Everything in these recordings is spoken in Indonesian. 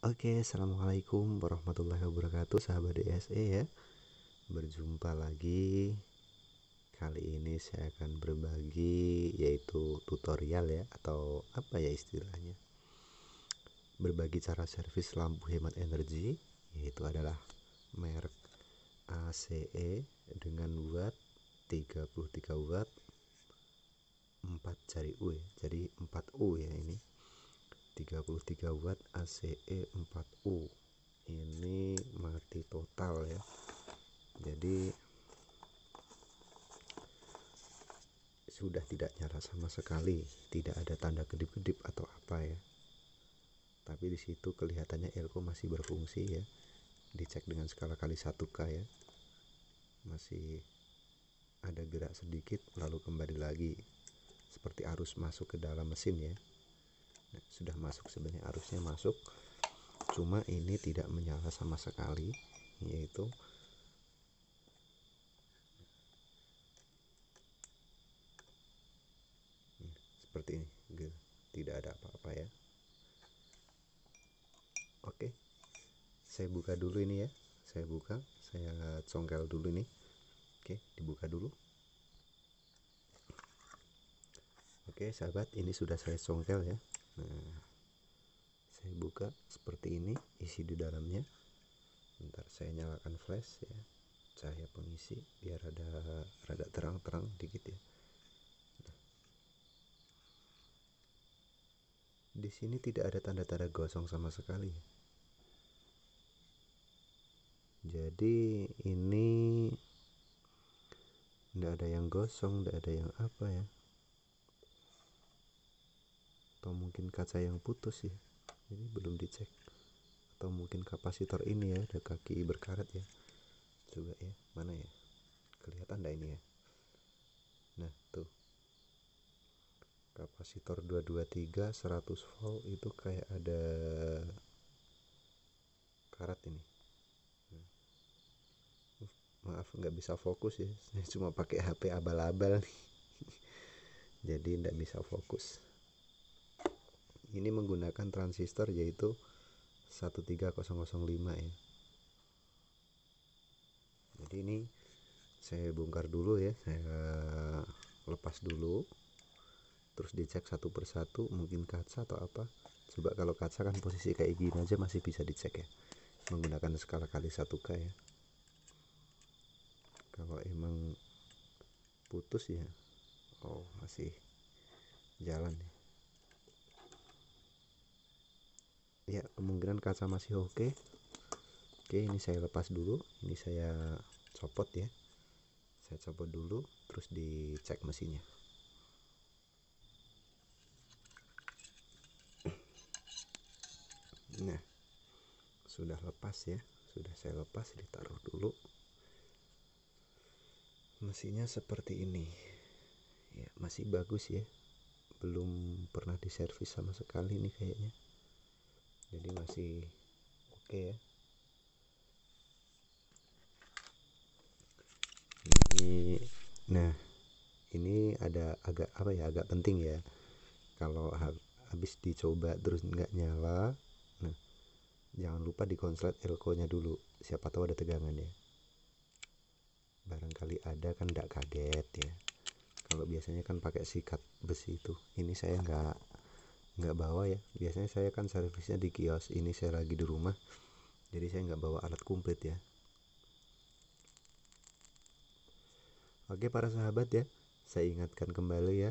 Oke, assalamualaikum warahmatullahi wabarakatuh, sahabat DSE ya. Berjumpa lagi. Kali ini saya akan berbagi yaitu tutorial ya, atau apa ya istilahnya, berbagi cara servis lampu hemat energi, yaitu adalah merek ACE dengan watt 33 watt 4 jari U ya. Jadi 4U ya ini. 33 watt ACE 4U. Ini mati total ya. Jadi sudah tidak nyala sama sekali, tidak ada tanda kedip-kedip atau apa ya. Tapi di situ kelihatannya elko masih berfungsi ya. Dicek dengan skala kali 1K ya. Masih ada gerak sedikit lalu kembali lagi. Seperti arus masuk ke dalam mesin ya. Nah, sudah masuk, sebenarnya arusnya masuk. Cuma ini tidak menyala sama sekali, yaitu seperti ini, tidak ada apa-apa ya. Oke, saya buka dulu ini ya. Saya congkel dulu nih. Oke, dibuka dulu. Oke sahabat, ini sudah saya congkel ya. Nah, saya buka seperti ini isi di dalamnya. Bentar, saya nyalakan flash ya, cahaya pengisi biar rada terang-terang dikit ya. Nah, di sini tidak ada tanda-tanda gosong sama sekali. Jadi ini tidak ada yang gosong, tidak ada yang apa ya. Atau mungkin kaca yang putus ya. Ini belum dicek. Atau mungkin kapasitor ini ya, ada kaki berkarat ya. Coba ya, mana ya? Kelihatan enggak ini ya? Nah, tuh. Kapasitor 223 100 volt itu kayak ada karat ini. Maaf nggak bisa fokus ya, saya cuma pakai HP abal-abal nih. Jadi nggak bisa fokus. Ini menggunakan transistor yaitu 13005 ya. Jadi ini saya bongkar dulu ya, saya lepas dulu, terus dicek satu persatu, mungkin kaca atau apa. Coba kalau kaca kan posisi kayak gini aja masih bisa dicek ya, menggunakan skala kali 1K ya. Kalau emang putus ya, oh masih jalan ya. Ya, kemungkinan kaca masih oke. Oke, ini saya lepas dulu, ini saya copot ya. Saya copot dulu, terus dicek mesinnya. Nah, sudah lepas ya, sudah saya lepas, ditaruh dulu. Mesinnya seperti ini ya, masih bagus ya, belum pernah diservis sama sekali nih kayaknya, jadi masih oke ya. Nah ini ada agak apa ya, agak penting ya, kalau habis dicoba terus nggak nyala, nah jangan lupa dikonslet elko nya dulu, siapa tahu ada tegangan ya, barangkali ada kan, nggak kaget ya. Kalau biasanya kan pakai sikat besi itu, ini saya nggak bawa ya, biasanya saya kan servisnya di kios, ini saya lagi di rumah jadi saya nggak bawa alat komplit ya. Oke para sahabat ya, saya ingatkan kembali ya,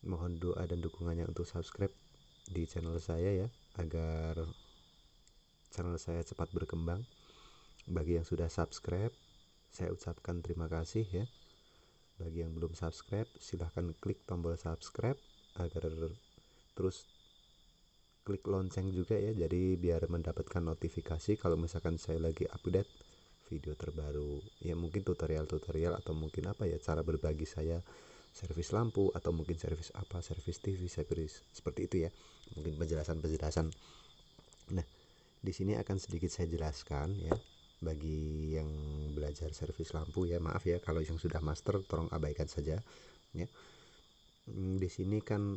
mohon doa dan dukungannya untuk subscribe di channel saya ya, agar channel saya cepat berkembang. Bagi yang sudah subscribe, saya ucapkan terima kasih ya. Bagi yang belum subscribe, silahkan klik tombol subscribe, agar terus klik lonceng juga ya, jadi biar mendapatkan notifikasi kalau misalkan saya lagi update video terbaru ya, mungkin tutorial atau mungkin apa ya, cara berbagi saya servis lampu, atau mungkin servis apa, servis TV, servis seperti itu ya, mungkin penjelasan. Nah, di sini akan sedikit saya jelaskan ya, bagi yang belajar servis lampu ya, maaf ya kalau yang sudah master tolong abaikan saja ya. Di sini kan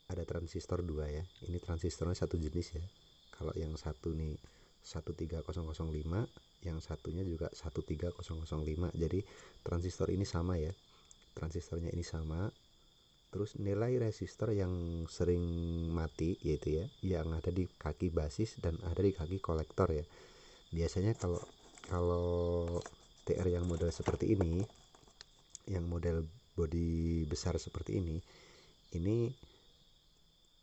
ada transistor 2 ya, ini transistornya satu jenis ya. Kalau yang satu nih 13005, yang satunya juga 13005. Jadi transistor ini sama ya, transistornya ini sama. Terus nilai resistor yang sering mati yaitu ya yang ada di kaki basis dan ada di kaki kolektor ya. Biasanya kalau kalau TR yang model seperti ini, yang model body besar seperti ini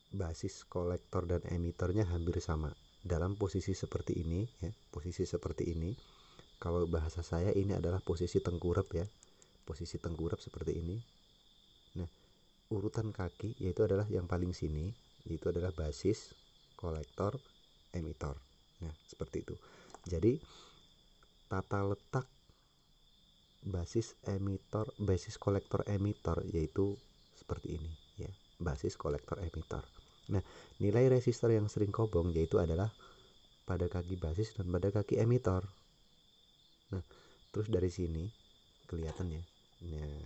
basis kolektor dan emitornya hampir sama. Dalam posisi seperti ini ya, posisi seperti ini, kalau bahasa saya ini adalah posisi tengkurap ya, posisi tengkurap seperti ini. Nah, urutan kaki yaitu adalah yang paling sini, itu adalah basis, kolektor, emitor. Nah, seperti itu. Jadi tata letak basis emitor, basis kolektor emitor yaitu seperti ini ya, basis kolektor emitor. Nah, nilai resistor yang sering kobong yaitu adalah pada kaki basis dan pada kaki emitor. Nah, terus dari sini kelihatan ya. Nah,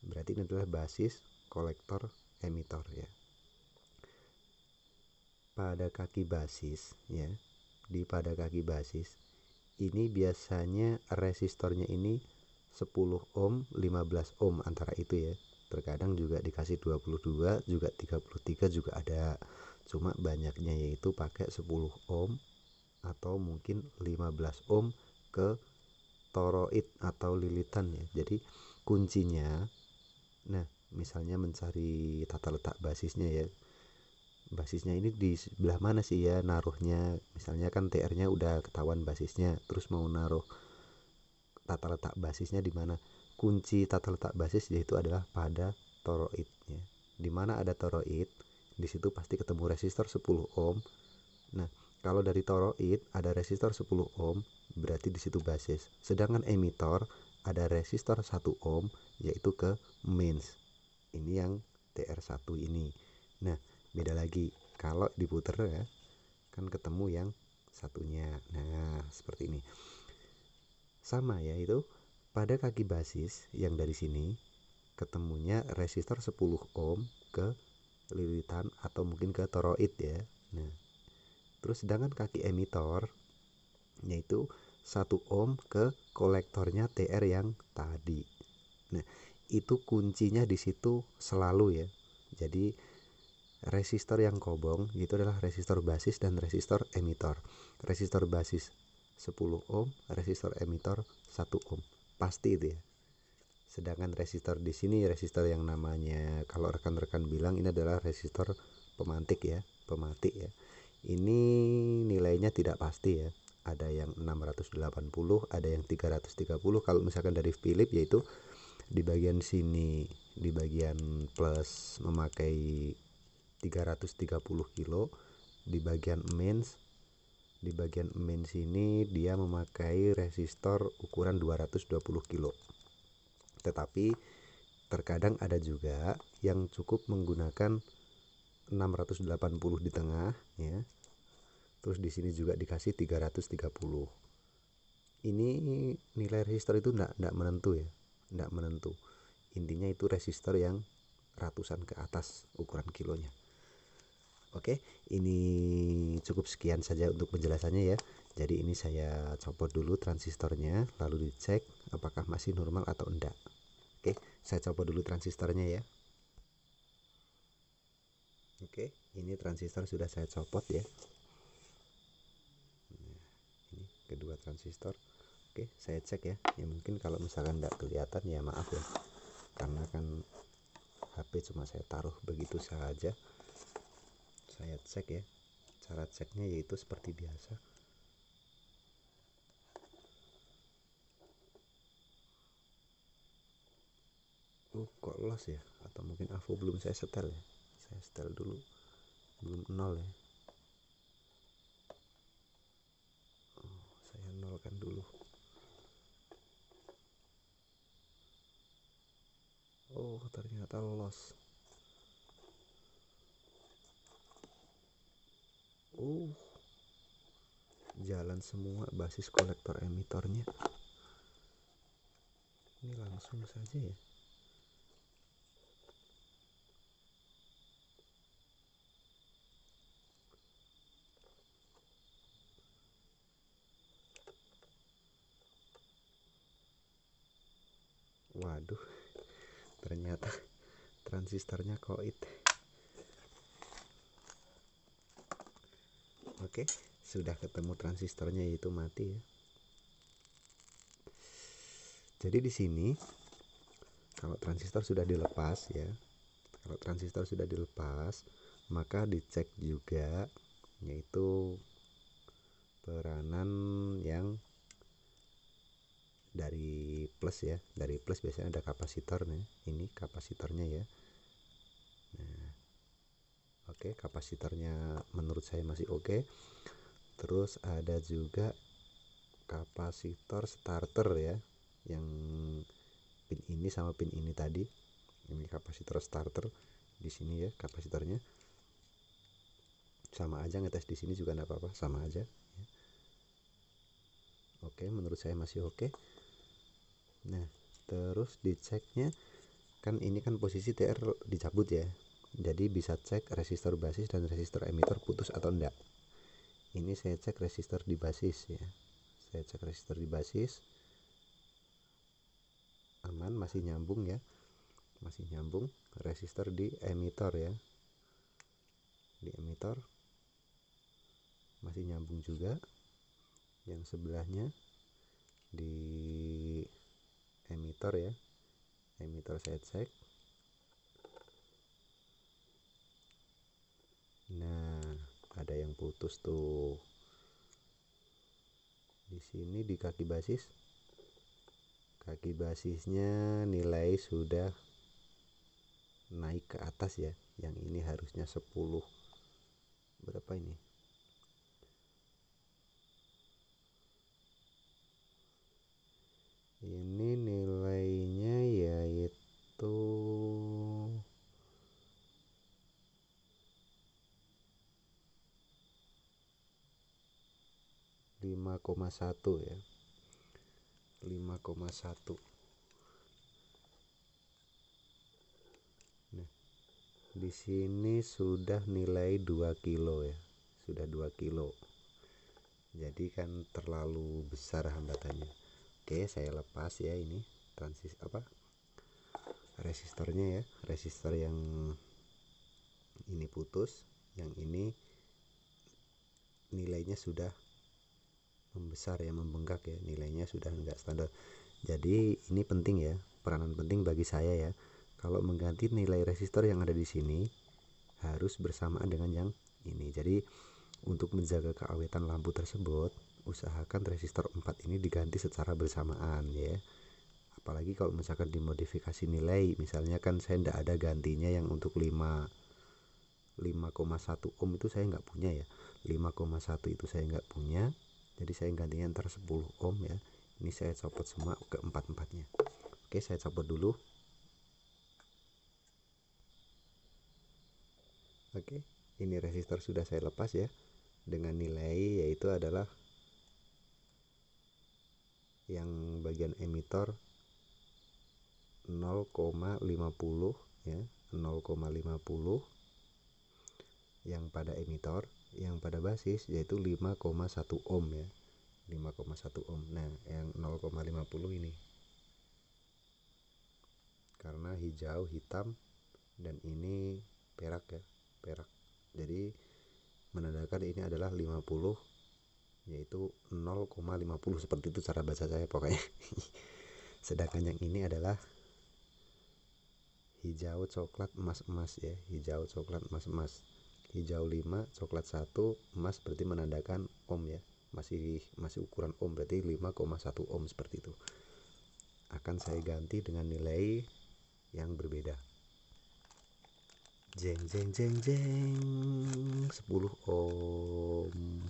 berarti ini adalah basis, kolektor, emitor ya. Pada kaki basis ya, di pada kaki basis ini biasanya resistornya ini 10 ohm, 15 ohm antara itu ya. Terkadang juga dikasih 22, juga 33 juga ada. Cuma banyaknya yaitu pakai 10 ohm atau mungkin 15 ohm ke toroid atau lilitan ya. Jadi kuncinya, nah misalnya mencari tata letak basisnya ya, basisnya ini di sebelah mana sih ya naruhnya. Misalnya kan TR-nya udah ketahuan basisnya, terus mau naruh tata letak basisnya di mana. Kunci tata letak basis yaitu adalah pada toroid ya. Di mana ada toroid, di situ pasti ketemu resistor 10 ohm. Nah, kalau dari toroid ada resistor 10 ohm, berarti di situ basis. Sedangkan emitor ada resistor 1 ohm yaitu ke mains. Ini yang TR1 ini. Nah, beda lagi kalau diputer ya, kan ketemu yang satunya. Nah, seperti ini. Sama ya, itu pada kaki basis yang dari sini ketemunya resistor 10 ohm ke lilitan atau mungkin ke toroid ya. Nah, terus sedangkan kaki emitor yaitu 1 ohm ke kolektornya TR yang tadi. Nah, itu kuncinya di situ selalu ya. Jadi resistor yang kobong itu adalah resistor basis dan resistor emitor. Resistor basis 10 ohm, resistor emitor 1 ohm. Pasti itu ya. Sedangkan resistor di sini resistor yang namanya kalau rekan-rekan bilang ini adalah resistor pemantik ya, pematik ya. Ini nilainya tidak pasti ya. Ada yang 680, ada yang 330. Kalau misalkan dari Philips yaitu di bagian sini, di bagian plus memakai 330 kilo, di bagian mains ini dia memakai resistor ukuran 220 kilo. Tetapi terkadang ada juga yang cukup menggunakan 680 di tengah ya. Terus di sini juga dikasih 330. Ini nilai resistor itu enggak menentu ya, enggak menentu. Intinya itu resistor yang ratusan ke atas ukuran kilonya. Oke, ini cukup sekian saja untuk penjelasannya ya. Jadi ini saya copot dulu transistornya, lalu dicek apakah masih normal atau enggak. Oke, saya copot dulu transistornya ya. Oke, ini transistor sudah saya copot ya. Nah, ini kedua transistor. Oke, saya cek ya. Ya mungkin kalau misalkan enggak kelihatan ya maaf ya. Karena kan HP cuma saya taruh begitu saja. Saya cek ya. Cara ceknya yaitu seperti biasa. Kok los ya? Atau mungkin AVO belum saya setel ya? Saya setel dulu. Belum nol ya. Saya nolkan dulu. Oh, ternyata los. Jalan semua basis kolektor emitornya. Ini langsung saja ya. Waduh, ternyata transistornya koit. Oke, sudah ketemu transistornya, yaitu mati ya. Jadi di sini kalau transistor sudah dilepas ya, maka dicek juga yaitu peranan yang dari plus ya. Dari plus biasanya ada kapasitor nih. Ini kapasitornya ya. Nah, oke, kapasitornya menurut saya masih oke. Terus ada juga kapasitor starter ya, yang pin ini sama pin ini tadi. Ini kapasitor starter di sini ya, kapasitornya sama aja, ngetes di sini juga enggak apa-apa, sama aja ya. Oke, menurut saya masih oke. Nah, terus diceknya kan ini kan posisi TR dicabut ya, jadi bisa cek resistor basis dan resistor emitter putus atau enggak. Ini saya cek resistor di basis ya, saya cek resistor di basis aman, masih nyambung ya, masih nyambung. Resistor di emitor ya, di emitor masih nyambung juga. Yang sebelahnya di emitor ya, emitor saya cek. Nah, ada yang putus tuh di sini di kaki basis. Kaki basisnya nilai sudah naik ke atas ya. Yang ini harusnya 10, berapa ini? Ini nilainya yaitu 5,1 ya, 5,1. Nah, di sini sudah nilai 2 kilo ya, sudah 2 kilo. Jadi kan terlalu besar hambatannya. Oke, saya lepas ya ini resistornya ya, resistor yang ini putus, yang ini nilainya sudah membesar ya, membengkak ya, nilainya sudah enggak standar. Jadi ini penting ya, peranan penting bagi saya ya. Kalau mengganti nilai resistor yang ada di sini harus bersamaan dengan yang ini. Jadi untuk menjaga keawetan lampu tersebut, usahakan resistor 4 ini diganti secara bersamaan ya. Apalagi kalau misalkan dimodifikasi nilai, misalnya kan saya enggak ada gantinya yang untuk 5,1 ohm itu saya nggak punya ya, 5,1 itu saya nggak punya, jadi saya gantinya ntar 10 ohm ya. Ini saya copot semua ke empat-empatnya. Oke, saya copot dulu. Oke, ini resistor sudah saya lepas ya, dengan nilai yaitu adalah yang bagian emitor 0,50 ya, 0,50 yang pada emitor, yang pada basis yaitu 5,1 ohm ya, 5,1 ohm. Nah, yang 0,50 ini karena hijau, hitam, dan ini perak ya, perak. Jadi menandakan ini adalah 50, yaitu 0,50 seperti itu cara baca saya pokoknya. Sedangkan yang ini adalah hijau, coklat, emas-emas ya, hijau, coklat, emas-emas. Hijau 5, coklat 1, emas berarti menandakan ohm ya. Masih ukuran ohm, berarti 5,1 ohm seperti itu. Akan saya ganti dengan nilai yang berbeda. Jeng jeng jeng jeng, 10 ohm.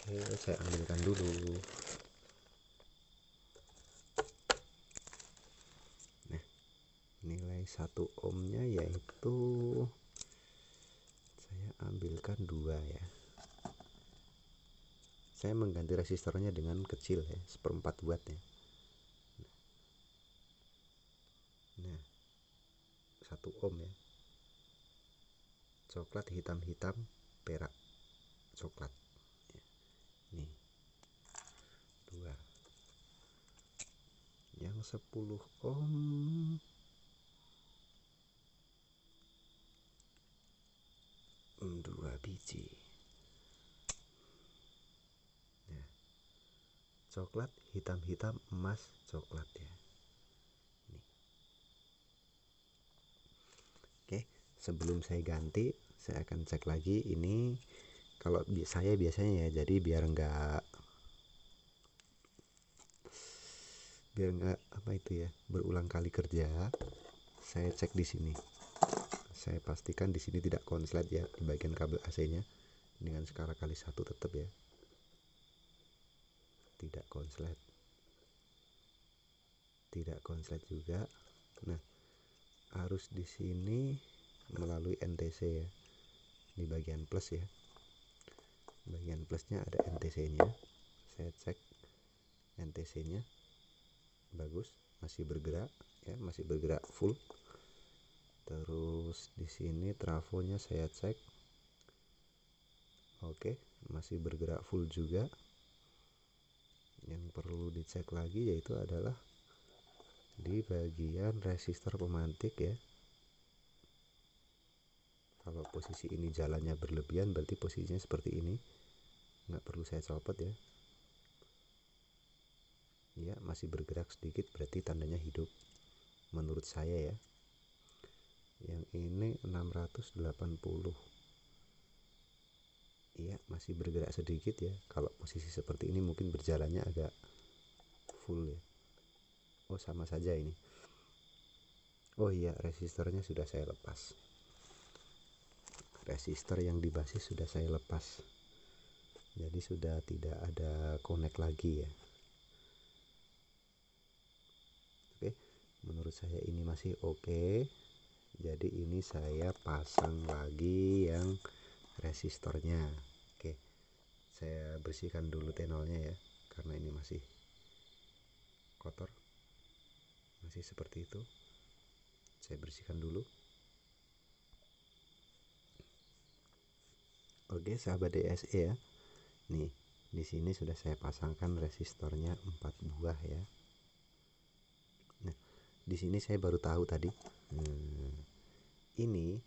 Oke, saya ambilkan dulu. Nah, nilai 1 ohmnya yaitu saya ambilkan 2 ya. Saya mengganti resistornya dengan kecil ya, 1/4 watt ya. Nah, 1 ohm ya. Coklat, hitam-hitam, perak, coklat ya. Nih 2. yang 10 ohm 2 biji. Nah, coklat hitam-hitam, emas coklat ya. Nih. Oke, sebelum saya ganti, saya akan cek lagi ini. Kalau saya biasanya ya, jadi biar enggak apa itu ya, berulang kali kerja, saya cek di sini. Saya pastikan di sini tidak konslet ya, di bagian kabel AC-nya dengan skala kali 1 tetap ya. Tidak konslet. Tidak konslet juga. Nah, arus di sini melalui NTC ya. Di bagian plus ya. Bagian plusnya ada NTC-nya. Saya cek NTC-nya bagus, masih bergerak ya, masih bergerak full. Terus di sini trafonya saya cek, oke, masih bergerak full juga. Yang perlu dicek lagi yaitu adalah di bagian resistor pemantik ya. Kalau posisi ini jalannya berlebihan, berarti posisinya seperti ini, nggak perlu saya copot ya. Ya, masih bergerak sedikit, berarti tandanya hidup menurut saya ya. Yang ini 680. Iya, masih bergerak sedikit ya. Kalau posisi seperti ini mungkin berjalannya agak full ya. Oh, sama saja ini. Oh iya, resistornya sudah saya lepas. Resistor yang di basis sudah saya lepas. Jadi sudah tidak ada connect lagi ya. Oke, menurut saya ini masih oke. Jadi ini saya pasang lagi yang resistornya. Oke, saya bersihkan dulu tenolnya ya, karena ini masih kotor, masih seperti itu. Saya bersihkan dulu. Oke, sahabat DSE ya. Nih, di sini sudah saya pasangkan resistornya 4 buah ya. Nah, di sini saya baru tahu tadi. Ini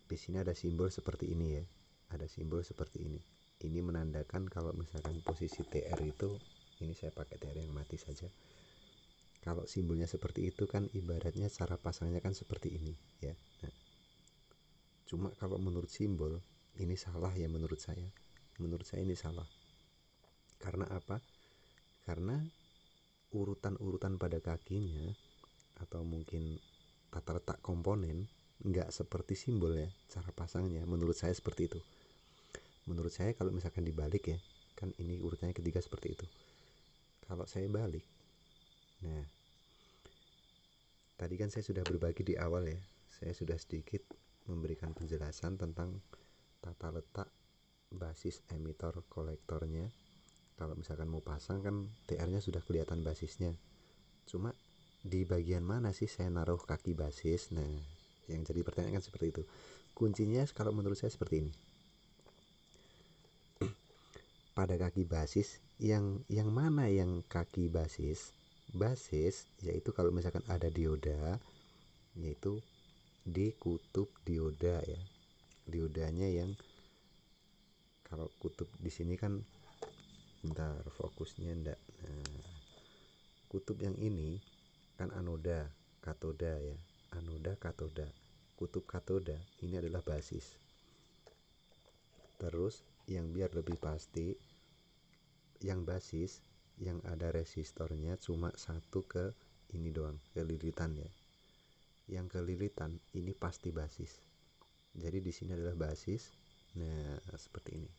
di sini ada simbol seperti ini ya. Ada simbol seperti ini. Ini menandakan kalau misalkan posisi TR itu, ini saya pakai TR yang mati saja. Kalau simbolnya seperti itu kan ibaratnya cara pasangnya kan seperti ini ya. Nah, cuma kalau menurut simbol ini salah ya menurut saya. Menurut saya ini salah. Karena apa? Karena urutan-urutan pada kakinya atau mungkin tata letak komponen nggak seperti simbol ya, cara pasangnya menurut saya seperti itu. Menurut saya kalau misalkan dibalik ya, kan ini urutannya ketiga seperti itu. Kalau saya balik, nah tadi kan saya sudah berbagi di awal ya, saya sudah sedikit memberikan penjelasan tentang tata letak basis emitor kolektornya. Kalau misalkan mau pasang kan TR-nya sudah kelihatan basisnya. Cuma di bagian mana sih saya naruh kaki basis? Nah, yang jadi pertanyaan kan seperti itu. Kuncinya kalau menurut saya seperti ini. Pada kaki basis yang mana yang kaki basis? Basis yaitu kalau misalkan ada dioda, yaitu di kutub dioda ya. Diodanya yang kalau kutub di sini kan, bentar fokusnya enggak. Nah, kutub yang ini kan anoda, katoda ya. Anoda, katoda. Kutub katoda ini adalah basis. Terus yang biar lebih pasti, yang basis yang ada resistornya cuma satu ke ini doang, ke lilitan ya. Yang ke lilitan ini pasti basis. Jadi di sini adalah basis. Nah, seperti ini.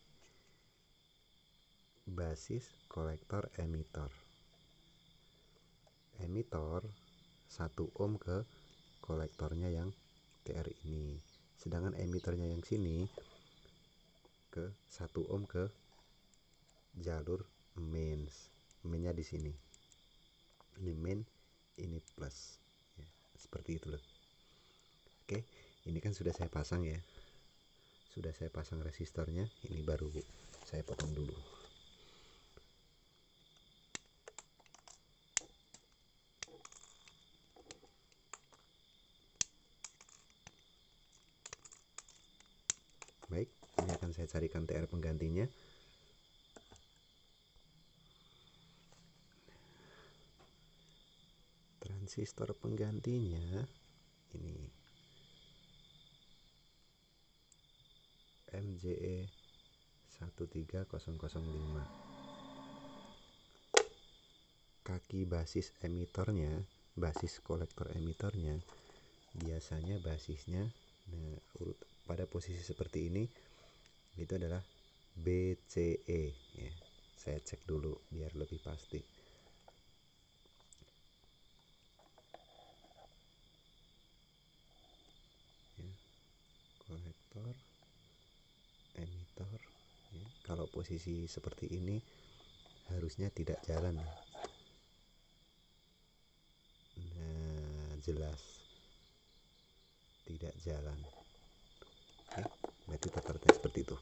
Basis, kolektor, emitor. Emitor 1 ohm ke kolektornya yang TR ini. Sedangkan emitornya yang sini ke 1 ohm ke jalur mains. Mainnya di sini. Ini main, ini plus. Ya, seperti itu loh. Oke, ini kan sudah saya pasang ya. Sudah saya pasang resistornya. Ini baru saya potong dulu. Baik, ini akan saya carikan TR penggantinya. Transistor penggantinya ini MJE 13005. Kaki basis emitornya, basis kolektor emitornya biasanya basisnya pada posisi seperti ini itu adalah BCE ya. Saya cek dulu biar lebih pasti. Ya, kolektor emitor ya. Kalau posisi seperti ini harusnya tidak jalan. Nah, jelas tidak jalan. Oke, berarti tata seperti itu.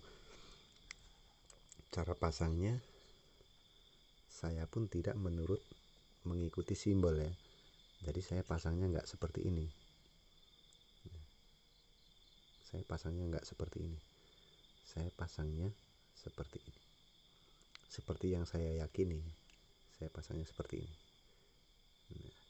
Cara pasangnya saya pun tidak mengikuti simbol ya. Jadi saya pasangnya nggak seperti ini. Saya pasangnya nggak seperti ini. Saya pasangnya seperti ini. Seperti yang saya yakini, saya pasangnya seperti ini. Nah.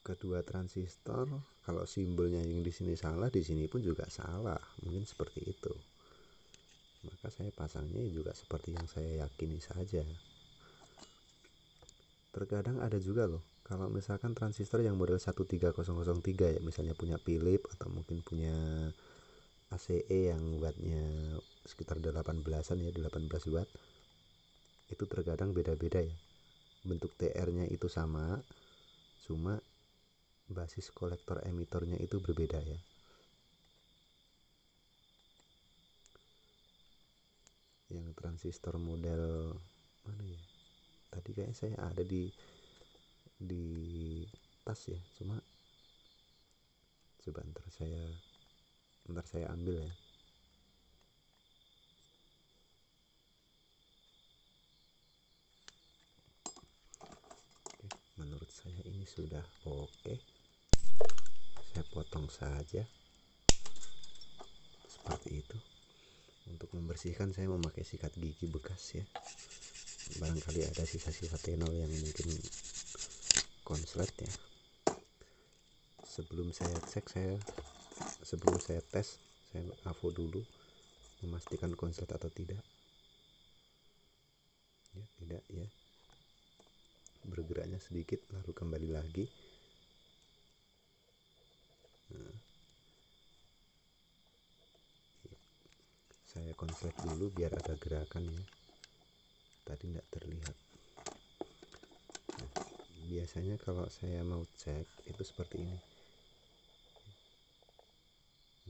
Kedua transistor, kalau simbolnya yang di sini salah, di sini pun juga salah, mungkin seperti itu. Maka saya pasangnya juga seperti yang saya yakini saja. Terkadang ada juga loh, kalau misalkan transistor yang model 13003 ya, misalnya punya Philips atau mungkin punya ACE yang wattnya sekitar 18-an ya, 18 watt. Itu terkadang beda-beda ya. Bentuk TR-nya itu sama, cuma basis kolektor emitornya itu berbeda ya. Yang transistor model mana ya? Tadi kayaknya saya ada di tas ya, cuma coba ntar saya ambil ya. Oke, menurut saya ini sudah oke. Saya potong saja seperti itu. Untuk membersihkan saya memakai sikat gigi bekas ya. Barangkali ada sisa-sisa tenol yang mungkin konslet ya. Sebelum saya tes, saya AVO dulu memastikan konslet atau tidak. Ya, tidak ya. Bergeraknya sedikit lalu kembali lagi. Nah, saya konslet dulu biar ada gerakan ya. Tadi tidak terlihat. Nah, biasanya kalau saya mau cek itu seperti ini.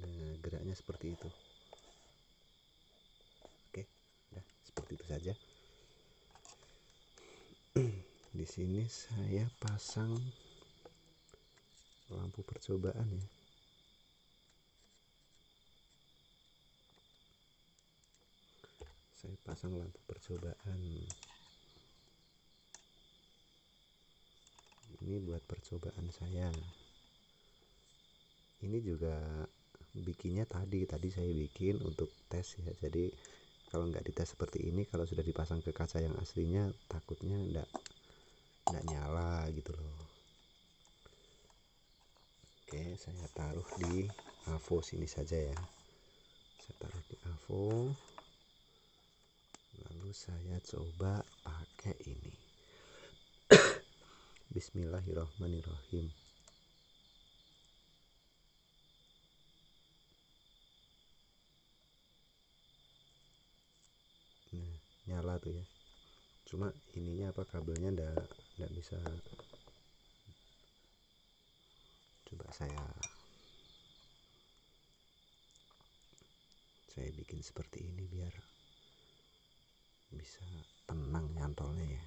Nah, geraknya seperti itu. Oke, udah seperti itu saja. Di sini saya pasang lampu percobaan ya. Saya pasang lampu percobaan. Ini buat percobaan saya. Ini juga bikinnya tadi saya bikin untuk tes ya. Jadi kalau nggak dites seperti ini, kalau sudah dipasang ke kaca yang aslinya, takutnya nggak nyala gitu loh. Oke, saya taruh di AVO sini saja ya. Saya taruh di AVO. Lalu saya coba pakai ini. Bismillahirrahmanirrahim. Nah, nyala tuh ya. cuma ininya apa, kabelnya ndak bisa. Coba saya bikin seperti ini biar bisa tenang nyantolnya ya.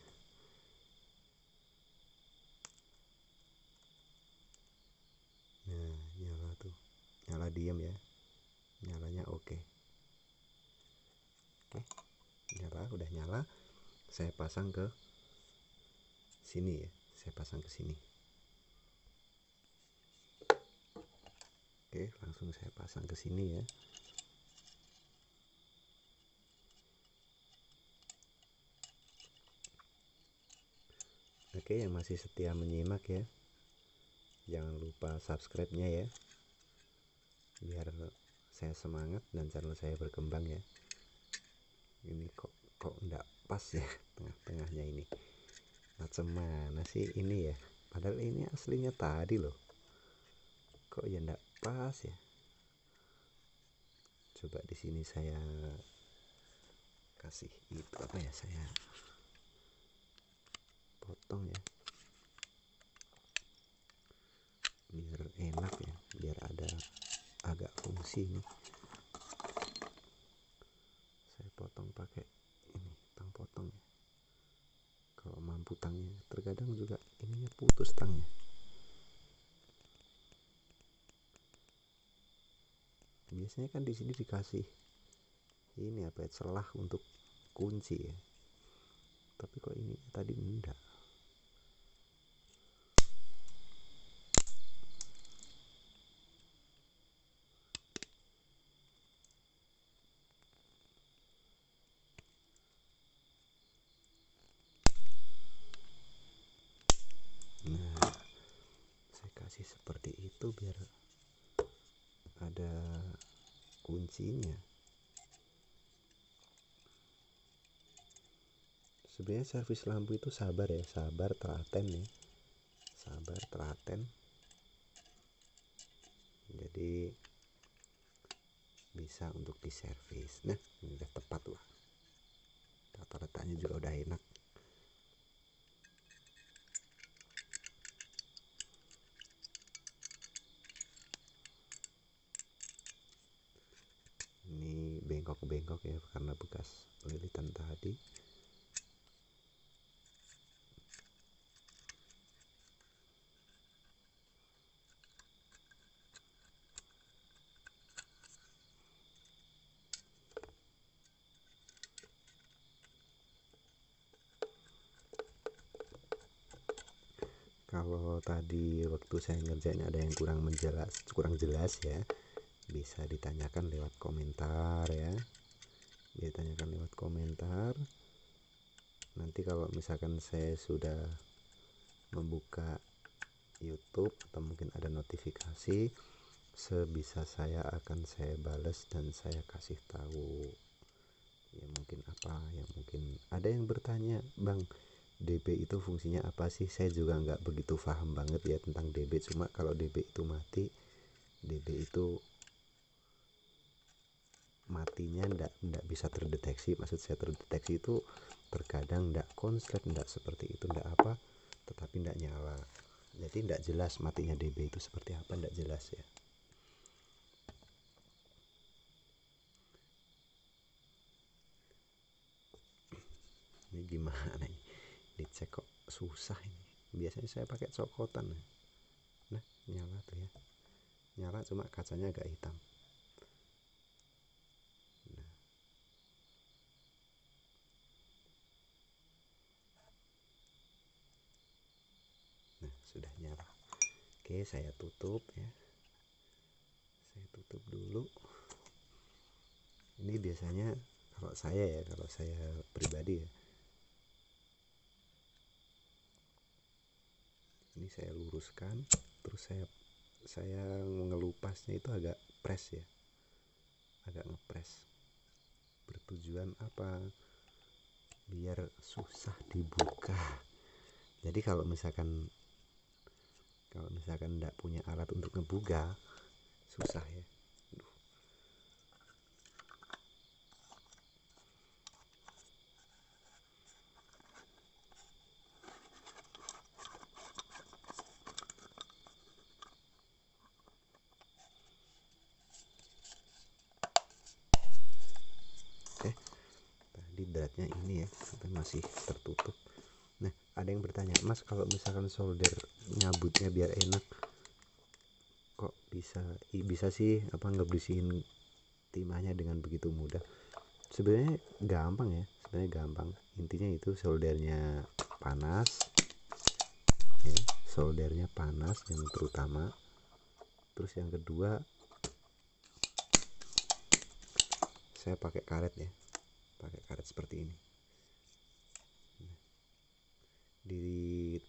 Nah, nyala tuh, nyala diem ya, nyalanya oke. Nyala, udah nyala. Saya pasang ke sini ya, saya pasang ke sini. Oke, langsung saya pasang ke sini ya. Oke, yang masih setia menyimak ya, jangan lupa subscribe-nya ya, biar saya semangat dan channel saya berkembang ya. Ini kok enggak pas ya tengah-tengahnya ini, macam mana sih ini ya, padahal ini aslinya tadi loh, kok ya enggak pas ya. Coba di sini saya kasih itu apa ya, saya potong ya biar enak ya, biar ada agak fungsi nih. Saya potong pakai ini tang potong ya, kalau mampu tangnya, terkadang juga ininya putus tangnya. Biasanya kan di sini dikasih ini apa ya, celah untuk kunci ya, tapi kok ini tadi enggak. Nah, saya kasih seperti itu biar ada kuncinya. Sebenarnya servis lampu itu sabar ya, sabar telaten ya, sabar telaten. Jadi bisa untuk diservis. Nah, ini udah tepat lah, tata letaknya juga udah enak. Ini bengkok-bengkok ya karena bekas lilitan tadi. Kalau tadi waktu saya ngerjain ada yang kurang jelas ya, bisa ditanyakan lewat komentar ya, ditanyakan lewat komentar. Nanti kalau misalkan saya sudah membuka YouTube atau mungkin ada notifikasi, sebisa saya akan saya balas dan saya kasih tahu ya. Mungkin apa yang mungkin ada yang bertanya, Bang, DB itu fungsinya apa sih? Saya juga nggak begitu paham banget ya tentang DB, cuma kalau DB itu mati, DB itu matinya ndak bisa terdeteksi. Maksud saya terdeteksi itu terkadang ndak konslet, ndak seperti itu, ndak apa, tetapi ndak nyala. Jadi ndak jelas matinya DB itu seperti apa, ndak jelas ya. Ini gimana ini? Dicek kok susah ini. Biasanya saya pakai cokotan. Nah, nyala tuh ya. Nyala cuma kacanya agak hitam. Nah, sudah nyala. Oke, saya tutup ya. Saya tutup dulu. Ini biasanya kalau saya pribadi ya, ini saya luruskan, terus saya ngelupasnya itu agak press ya, agak ngepres. Bertujuan apa? Biar susah dibuka. Jadi kalau misalkan nggak punya alat untuk ngebuka, susah ya. soldernya ini ya, tapi masih tertutup. Nah, ada yang bertanya, Mas, kalau misalkan solder nyabutnya biar enak, kok bisa sih apa ngebersihin timahnya dengan begitu mudah? Sebenarnya gampang ya, sebenarnya gampang. Intinya itu soldernya panas ya, soldernya panas yang terutama. Terus yang kedua, saya pakai karet ya, pakai karet seperti ini. Di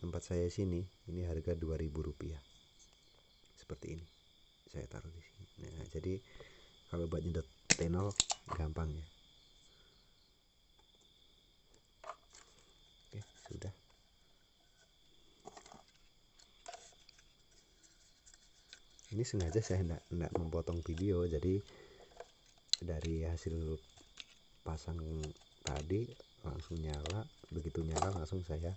tempat saya sini ini harga Rp2.000 seperti ini, saya taruh di sini. Nah, jadi kalau buat nyedot tenol gampang ya. Oke, sudah. Ini sengaja saya enggak memotong video, jadi dari hasil pasang tadi langsung nyala, begitu nyala langsung saya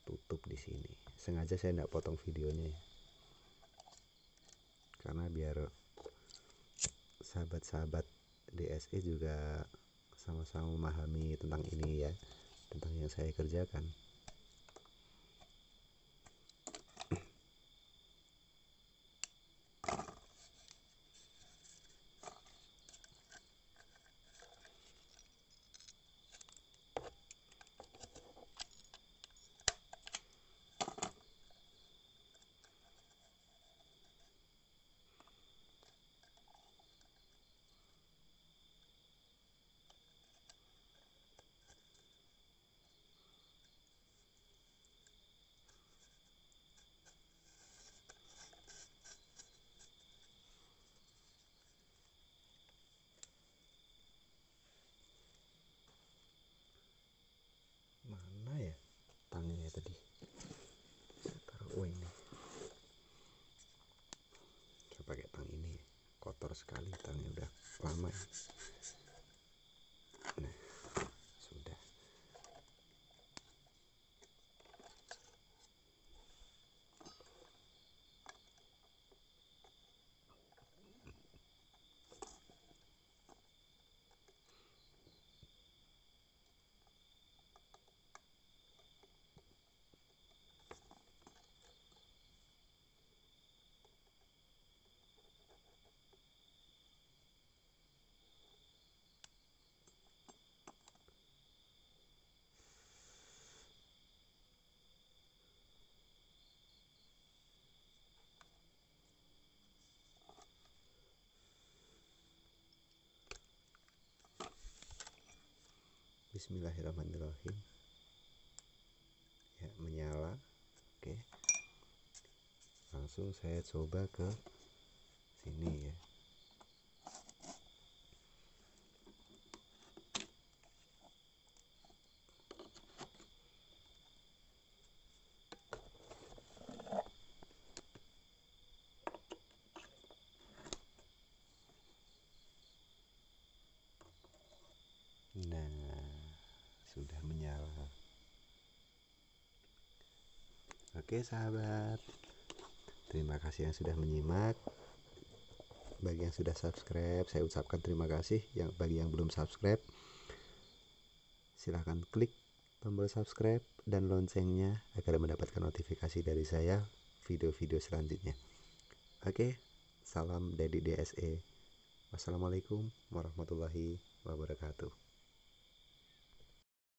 tutup di sini. Sengaja saya enggak potong videonya ya, karena biar sahabat-sahabat DSE juga sama-sama memahami tentang ini ya, tentang yang saya kerjakan. Mana ya tangnya tadi? Saya taruh ini. Saya pakai tang ini. Kotor sekali tangnya, udah lama ya. Nah, sudah. Bismillahirrahmanirrahim. Ya, menyala. Oke. Langsung saya coba ke sini ya. Nah, sudah menyala. Oke sahabat, terima kasih yang sudah menyimak. Bagi yang sudah subscribe, saya ucapkan terima kasih. Bagi yang belum subscribe, silahkan klik tombol subscribe dan loncengnya agar mendapatkan notifikasi dari saya video-video selanjutnya. Oke, salam dari DSE. Wassalamualaikum warahmatullahi wabarakatuh.